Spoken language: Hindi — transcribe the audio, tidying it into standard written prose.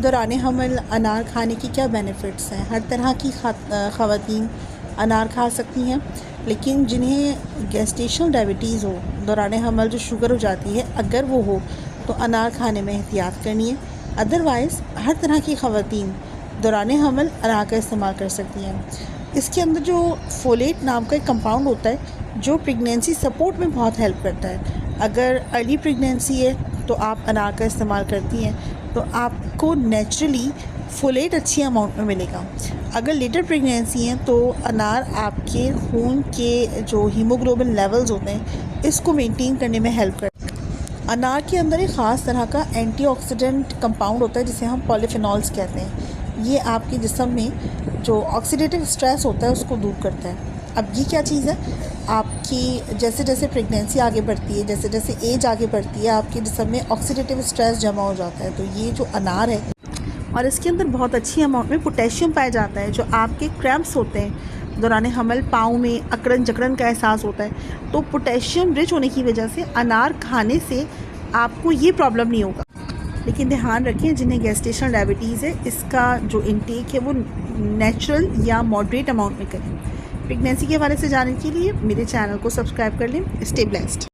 दौरान हमल अनार खाने की क्या बेनिफिट्स हैं। हर तरह की ख़वातीन अनार खा सकती हैं, लेकिन जिन्हें गेस्टेशनल डायबिटीज़ हो, दौरान हमल जो शुगर हो जाती है, अगर वो हो तो अनार खाने में एहतियात करनी है। अदरवाइज़ हर तरह की ख़वातीन दौरान हमल अनार का इस्तेमाल कर सकती हैं। इसके अंदर जो फोलेट नाम का एक कंपाउंड होता है जो प्रेगनेंसी सपोर्ट में बहुत हेल्प करता है। अगर अर्ली प्रेगनेंसी है तो आप अनार का इस्तेमाल करती हैं तो आपको नेचुरली फोलेट अच्छी अमाउंट में मिलेगा। अगर लेटर प्रेगनेंसी है तो अनार आपके खून के जो हीमोग्लोबिन लेवल्स होते हैं इसको मेंटेन करने में हेल्प करता है। अनार के अंदर एक ख़ास तरह का एंटीऑक्सीडेंट कंपाउंड होता है जिसे हम पॉलीफिनॉल्स कहते हैं। ये आपके जिस्म में जो ऑक्सीडेटिव स्ट्रेस होता है उसको दूर करता है। अब ये क्या चीज़ है, आपकी जैसे जैसे प्रेगनेंसी आगे बढ़ती है, जैसे जैसे एज आगे बढ़ती है, आपके जिस्म में ऑक्सीडेटिव स्ट्रेस जमा हो जाता है। तो ये जो अनार है और इसके अंदर बहुत अच्छी अमाउंट में पोटेशियम पाया जाता है। जो आपके क्रैम्प्स होते हैं दौरान हमल, पाँव में अकड़न जकड़न का एहसास होता है, तो पोटेशियम रिच होने की वजह से अनार खाने से आपको ये प्रॉब्लम नहीं होगा। लेकिन ध्यान रखें जिन्हें गेस्टेशनल डायबिटीज़ है, इसका जो इंटेक है वो नेचुरल या मॉडरेट अमाउंट में करें। प्रेगनेंसी के हवाले से जानने के लिए मेरे चैनल को सब्सक्राइब कर लें। Stay blessed.